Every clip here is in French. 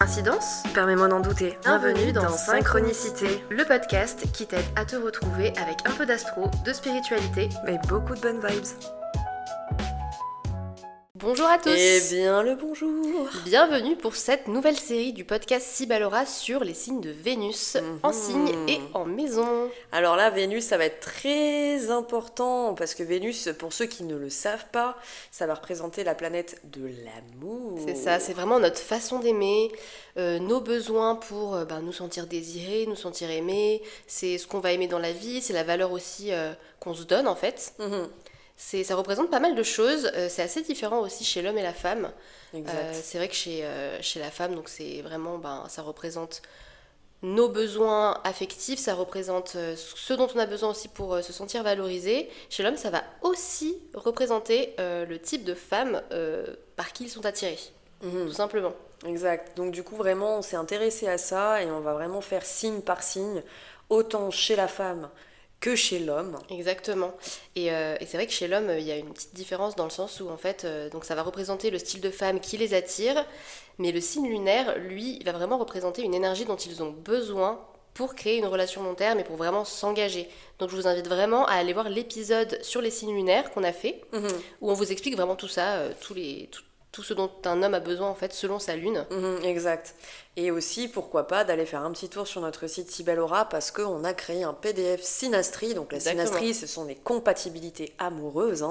Coïncidence ? Permets-moi d'en douter. Bienvenue dans Synchronicité, le podcast qui t'aide à te retrouver avec un peu d'astro, de spiritualité, mais beaucoup de bonnes vibes. Bonjour à tous. Eh bien le bonjour. Bienvenue pour cette nouvelle série du podcast Sibalora sur les signes de Vénus, en signe et en maison. Alors là, Vénus, ça va être très important parce que Vénus, pour ceux qui ne le savent pas, ça va représenter la planète de l'amour. C'est ça, c'est vraiment notre façon d'aimer, nos besoins pour nous sentir désirés, nous sentir aimés. C'est ce qu'on va aimer dans la vie, c'est la valeur aussi qu'on se donne en fait. Ça représente pas mal de choses, c'est assez différent aussi chez l'homme et la femme. C'est vrai que chez la femme, donc c'est vraiment, ça représente nos besoins affectifs, ça représente ce dont on a besoin aussi pour se sentir valorisé. Chez l'homme, ça va aussi représenter le type de femme par qui ils sont attirés, tout simplement. Exact. Donc du coup, vraiment, on s'est intéressé à ça et on va vraiment faire signe par signe, autant chez la femme que chez l'homme. Exactement. Et c'est vrai que chez l'homme, il y a une petite différence dans le sens où, en fait, donc ça va représenter le style de femme qui les attire, mais le signe lunaire, lui, il va vraiment représenter une énergie dont ils ont besoin pour créer une relation long terme et pour vraiment s'engager. Donc je vous invite vraiment à aller voir l'épisode sur les signes lunaires qu'on a fait, où on vous explique vraiment tout ça, tout ce dont un homme a besoin en fait selon sa lune. Exact. Et aussi, pourquoi pas, d'aller faire un petit tour sur notre site Sibalora parce qu'on a créé un PDF synastrie. Donc la synastrie, ce sont les compatibilités amoureuses.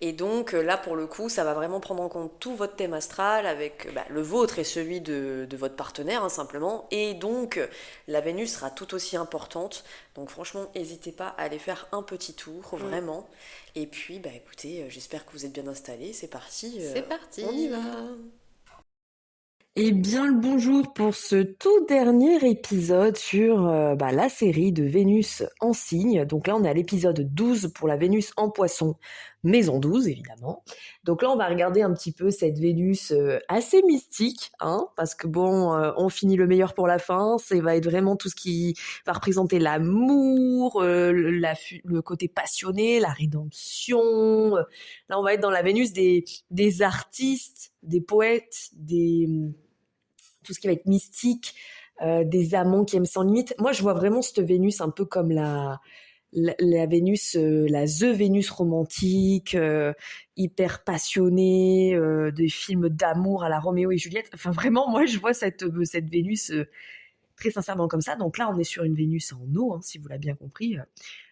Et donc là, pour le coup, ça va vraiment prendre en compte tout votre thème astral avec le vôtre et celui de votre partenaire, simplement. Et donc, la Vénus sera tout aussi importante. Donc franchement, n'hésitez pas à aller faire un petit tour, vraiment. Et puis, écoutez, j'espère que vous êtes bien installés. C'est parti. C'est parti. On y va. Eh bien, le bonjour pour ce tout dernier épisode sur la série de Vénus en signe. Donc là, on est à l'épisode 12 pour la Vénus en poisson, maison 12, évidemment. Donc là, on va regarder un petit peu cette Vénus assez mystique, parce que on finit le meilleur pour la fin. Ça va être vraiment tout ce qui va représenter l'amour, le côté passionné, la rédemption. Là, on va être dans la Vénus des artistes, des poètes, tout ce qui va être mystique, des amants qui aiment sans limite. Moi, je vois vraiment cette Vénus un peu comme la Vénus, The Vénus romantique, hyper passionnée, des films d'amour à la Roméo et Juliette. Enfin, vraiment, moi, je vois cette Vénus très sincèrement comme ça. Donc là, on est sur une Vénus en eau, si vous l'avez bien compris.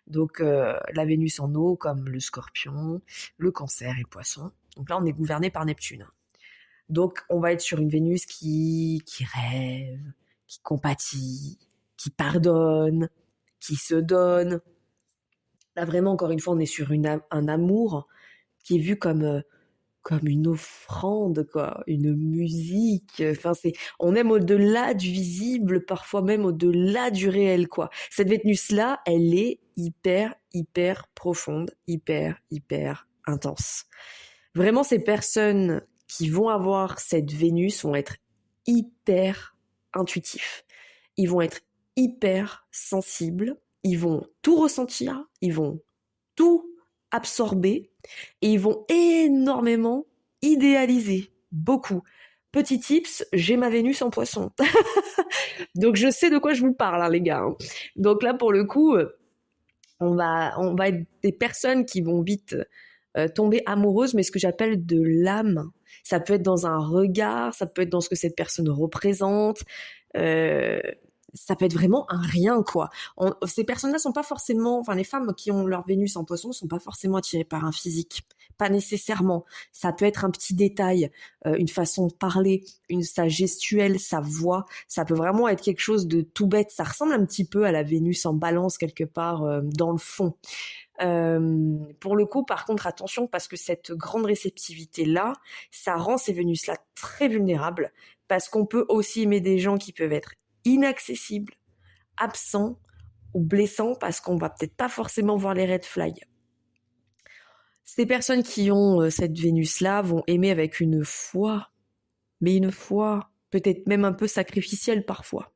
Donc, la Vénus en eau, comme le Scorpion, le Cancer et le Poisson. Donc là, on est gouverné par Neptune. Donc, on va être sur une Vénus qui rêve, qui compatit, qui pardonne, qui se donne. Là, vraiment, encore une fois, on est sur un amour qui est vu comme une offrande, quoi, une musique. Enfin, on aime au-delà du visible, parfois même au-delà du réel, quoi. Cette Vénus-là, elle est hyper, hyper profonde, hyper, hyper intense. Vraiment, ces personnes qui vont avoir cette Vénus vont être hyper intuitifs. Ils vont être hyper sensibles. Ils vont tout ressentir. Ils vont tout absorber. Et ils vont énormément idéaliser. Beaucoup. Petit tips, j'ai ma Vénus en poisson. Donc, je sais de quoi je vous parle, les gars. Donc là, pour le coup, on va être des personnes qui vont vite tomber amoureuses, mais ce que j'appelle de l'âme. Ça peut être dans un regard, ça peut être dans ce que cette personne représente, ça peut être vraiment un rien, quoi. Ces personnes-là sont pas forcément, enfin les femmes qui ont leur Vénus en poisson sont pas forcément attirées par un physique, pas nécessairement. Ça peut être un petit détail, une façon de parler, sa gestuelle, sa voix, ça peut vraiment être quelque chose de tout bête. Ça ressemble un petit peu à la Vénus en balance quelque part dans le fond. Pour le coup, par contre, attention, parce que cette grande réceptivité-là, ça rend ces Vénus-là très vulnérables, parce qu'on peut aussi aimer des gens qui peuvent être inaccessibles, absents ou blessants, parce qu'on va peut-être pas forcément voir les red flags. Ces personnes qui ont cette Vénus-là vont aimer avec une foi, mais une foi peut-être même un peu sacrificielle parfois.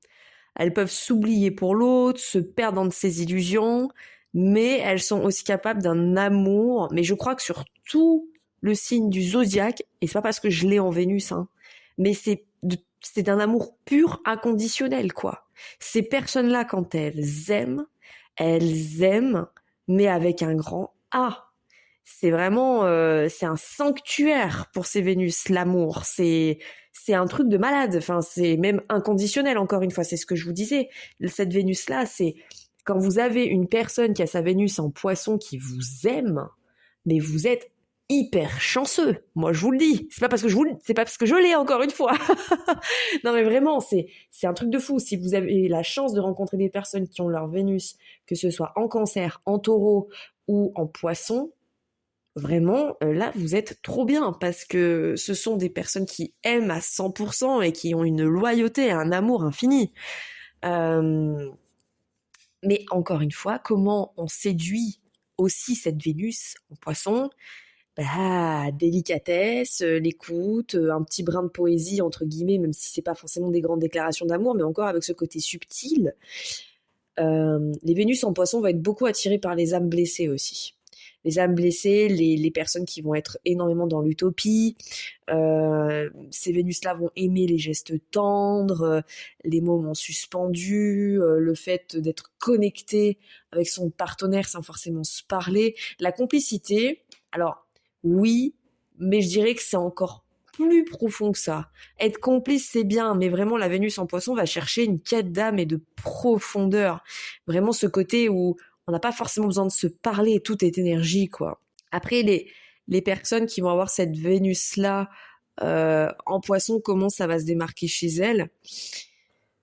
Elles peuvent s'oublier pour l'autre, se perdre dans ses illusions, mais elles sont aussi capables d'un amour. Mais je crois que sur tout le signe du zodiaque, et c'est pas parce que je l'ai en Vénus, mais c'est de c'est un amour pur, inconditionnel, quoi. Ces personnes-là, quand elles aiment, mais avec un grand A. C'est vraiment, c'est un sanctuaire pour ces Vénus, l'amour. C'est un truc de malade. Enfin, c'est même inconditionnel, encore une fois. C'est ce que je vous disais. Cette Vénus-là, c'est quand vous avez une personne qui a sa Vénus en Poisson qui vous aime, mais vous êtes hyper chanceux. Moi, je vous le dis. C'est pas parce que je l'ai, encore une fois. Non, mais vraiment, c'est un truc de fou. Si vous avez la chance de rencontrer des personnes qui ont leur Vénus, que ce soit en Cancer, en Taureau ou en Poisson, vraiment, là, vous êtes trop bien parce que ce sont des personnes qui aiment à 100% et qui ont une loyauté, un amour infini. Mais encore une fois, comment on séduit aussi cette Vénus en Poisson? Bah, délicatesse, l'écoute, un petit brin de poésie entre guillemets, même si c'est pas forcément des grandes déclarations d'amour, mais encore avec ce côté subtil. Les Vénus en Poisson vont être beaucoup attirées par les âmes blessées aussi. Les âmes blessées, les personnes qui vont être énormément dans l'utopie. Ces Vénus-là vont aimer les gestes tendres, les moments suspendus, le fait d'être connecté avec son partenaire sans forcément se parler. La complicité, alors oui, mais je dirais que c'est encore plus profond que ça. Être complice, c'est bien, mais vraiment, la Vénus en Poisson va chercher une quête d'âme et de profondeur. Vraiment ce côté où on n'a pas forcément besoin de se parler et tout est énergie, quoi. Après, les personnes qui vont avoir cette Vénus-là en Poisson, comment ça va se démarquer chez elles?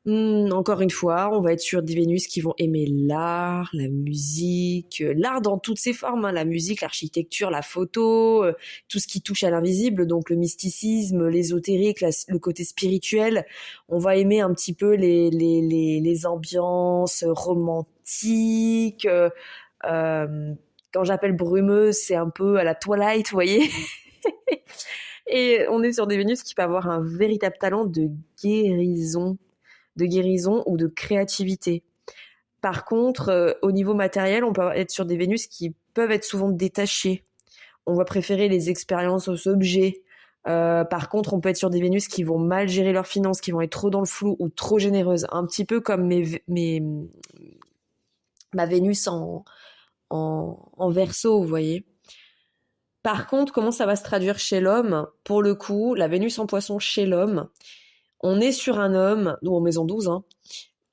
Encore une fois, on va être sur des Vénus qui vont aimer l'art, la musique, l'art dans toutes ses formes, hein, la musique, l'architecture, la photo, tout ce qui touche à l'invisible, donc le mysticisme, l'ésotérique, le côté spirituel. On va aimer un petit peu les ambiances romantiques. Quand j'appelle brumeuse, c'est un peu à la Twilight, vous voyez. Et on est sur des Vénus qui peuvent avoir un véritable talent de guérison ou de créativité. Par contre, au niveau matériel, on peut être sur des Vénus qui peuvent être souvent détachées. On va préférer les expériences aux objets. Par contre, on peut être sur des Vénus qui vont mal gérer leurs finances, qui vont être trop dans le flou ou trop généreuses. Un petit peu comme ma Vénus en Verseau, vous voyez. Par contre, comment ça va se traduire chez l'homme? Pour le coup, la Vénus en Poisson chez l'homme, on est sur un homme, nous en maison 12, hein,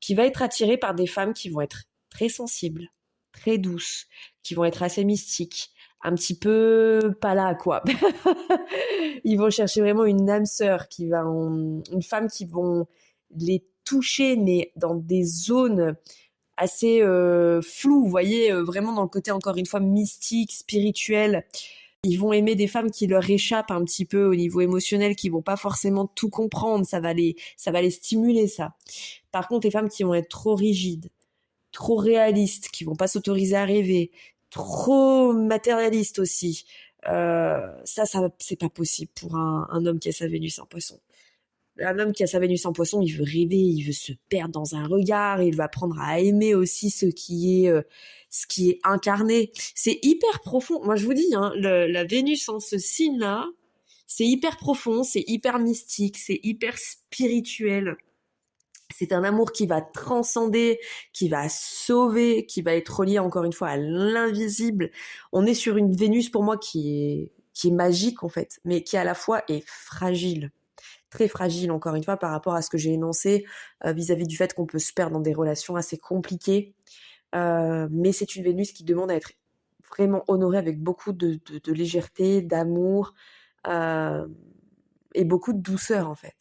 qui va être attiré par des femmes qui vont être très sensibles, très douces, qui vont être assez mystiques, un petit peu pas là, quoi. Ils vont chercher vraiment une âme sœur, une femme qui vont les toucher, mais dans des zones assez floues, vous voyez, vraiment dans le côté, encore une fois, mystique, spirituel. Ils vont aimer des femmes qui leur échappent un petit peu au niveau émotionnel, qui vont pas forcément tout comprendre. Ça va les stimuler, ça. Par contre, les femmes qui vont être trop rigides, trop réalistes, qui vont pas s'autoriser à rêver, trop matérialistes aussi, ça, c'est pas possible pour un homme qui a sa Vénus en Poisson. Un homme qui a sa Vénus en Poisson, il veut rêver, il veut se perdre dans un regard, il va apprendre à aimer aussi ce qui est incarné. C'est hyper profond. Moi, je vous dis, hein, la Vénus en ce signe-là, c'est hyper profond, c'est hyper mystique, c'est hyper spirituel. C'est un amour qui va transcender, qui va sauver, qui va être relié encore une fois à l'invisible. On est sur une Vénus pour moi qui est magique en fait, mais qui à la fois est fragile. Très fragile, encore une fois, par rapport à ce que j'ai énoncé vis-à-vis du fait qu'on peut se perdre dans des relations assez compliquées. Mais c'est une Vénus qui demande à être vraiment honorée avec beaucoup de légèreté, d'amour et beaucoup de douceur, en fait.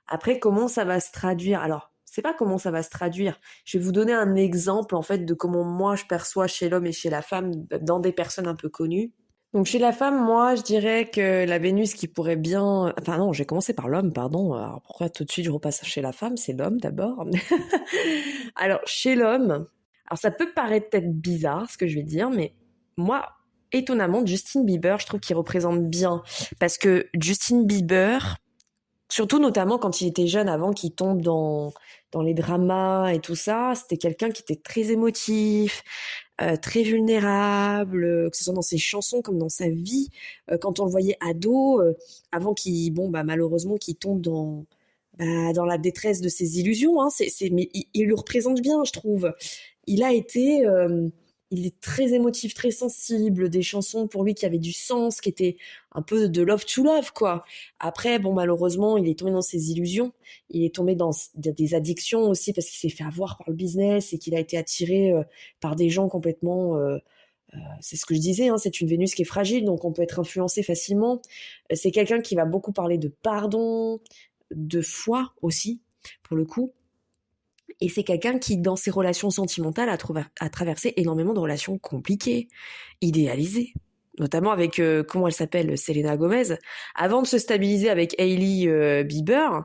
Après, comment ça va se traduire? Alors, c'est pas comment ça va se traduire. Je vais vous donner un exemple, en fait, de comment moi, je perçois chez l'homme et chez la femme dans des personnes un peu connues. Donc chez la femme, moi, je dirais que la Vénus qui pourrait bien... Enfin non, j'ai commencé par l'homme, pardon. Alors pourquoi tout de suite je repasse chez la femme? C'est l'homme d'abord. Alors chez l'homme, alors ça peut paraître peut-être bizarre ce que je vais dire, mais moi, étonnamment, Justin Bieber, je trouve qu'il représente bien. Parce que Justin Bieber, surtout notamment quand il était jeune, avant qu'il tombe dans les dramas et tout ça, c'était quelqu'un qui était très émotif, très vulnérable, que ce soit dans ses chansons comme dans sa vie. Quand on le voyait ado, avant qu'il, malheureusement, qu'il tombe dans la détresse de ses illusions. Hein. Mais il le représente bien, je trouve. Il a été... il est très émotif, très sensible, des chansons pour lui qui avaient du sens, qui étaient un peu de love to love, quoi. Après, bon, malheureusement, il est tombé dans ses illusions. Il est tombé dans des addictions aussi parce qu'il s'est fait avoir par le business et qu'il a été attiré par des gens complètement... c'est ce que je disais, hein, c'est une Vénus qui est fragile, donc on peut être influencé facilement. C'est quelqu'un qui va beaucoup parler de pardon, de foi aussi, pour le coup. Et c'est quelqu'un qui, dans ses relations sentimentales, a traversé énormément de relations compliquées, idéalisées. Notamment avec, comment elle s'appelle, Selena Gomez. Avant de se stabiliser avec Hailey Bieber,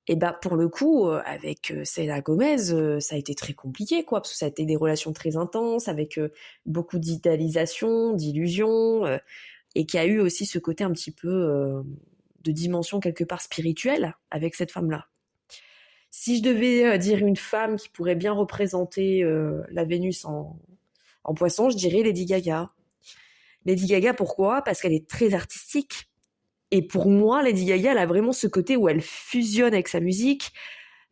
et bah pour le coup, avec Selena Gomez, ça a été très compliqué, quoi, parce que ça a été des relations très intenses, avec beaucoup d'idéalisation, d'illusions, et qui a eu aussi ce côté un petit peu de dimension quelque part spirituelle avec cette femme-là. Si je devais dire une femme qui pourrait bien représenter la Vénus en poisson, je dirais Lady Gaga. Lady Gaga, pourquoi ? Parce qu'elle est très artistique. Et pour moi, Lady Gaga, elle a vraiment ce côté où elle fusionne avec sa musique.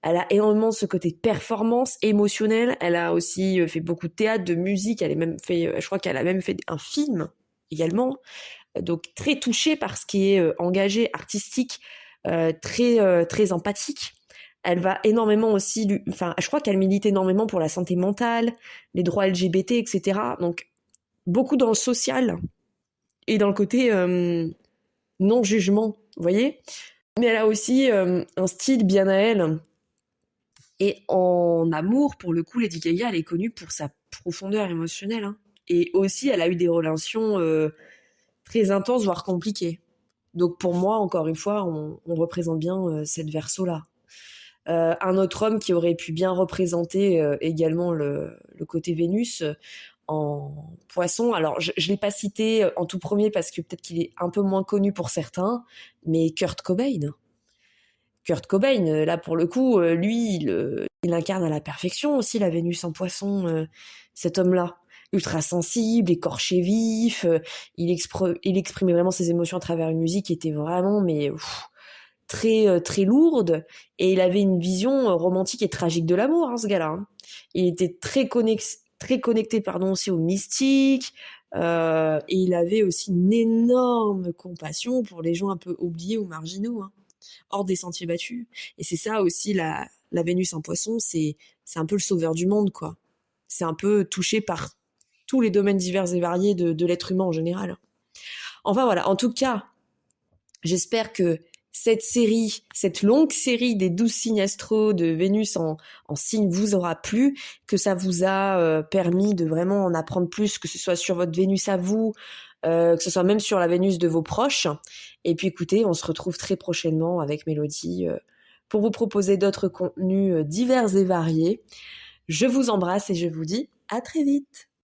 Elle a énormément ce côté performance, émotionnel. Elle a aussi fait beaucoup de théâtre, de musique. Elle a même fait, je crois qu'elle a même fait un film également. Donc très touchée par ce qui est engagé, artistique, très empathique. Elle va énormément aussi, je crois qu'elle milite énormément pour la santé mentale, les droits LGBT, etc. Donc, beaucoup dans le social et dans le côté non-jugement, vous voyez ? Mais elle a aussi un style bien à elle. Et en amour, pour le coup, Lady Gaga, elle est connue pour sa profondeur émotionnelle. Hein. Et aussi, elle a eu des relations très intenses, voire compliquées. Donc, pour moi, encore une fois, on représente bien cette verso-là. Un autre homme qui aurait pu bien représenter également le côté Vénus en poisson. Alors, je l'ai pas cité en tout premier parce que peut-être qu'il est un peu moins connu pour certains, mais Kurt Cobain. Kurt Cobain, là pour le coup, lui, il incarne à la perfection aussi la Vénus en poisson, cet homme-là. Ultra sensible, écorché vif, il exprimait vraiment ses émotions à travers une musique qui était vraiment, mais... très lourde, et il avait une vision romantique et tragique de l'amour, hein, ce gars-là. Hein. Il était très connecté aussi au mystique, et il avait aussi une énorme compassion pour les gens un peu oubliés ou marginaux, hein, hors des sentiers battus. Et c'est ça aussi la Vénus en poisson, c'est un peu le sauveur du monde, quoi. C'est un peu touché par tous les domaines divers et variés de l'être humain en général. Enfin voilà, en tout cas, j'espère que cette longue série des 12 signes astro de Vénus en signe vous aura plu, que ça vous a permis de vraiment en apprendre plus, que ce soit sur votre Vénus à vous, que ce soit même sur la Vénus de vos proches. Et puis écoutez, on se retrouve très prochainement avec Mélodie pour vous proposer d'autres contenus divers et variés. Je vous embrasse et je vous dis à très vite.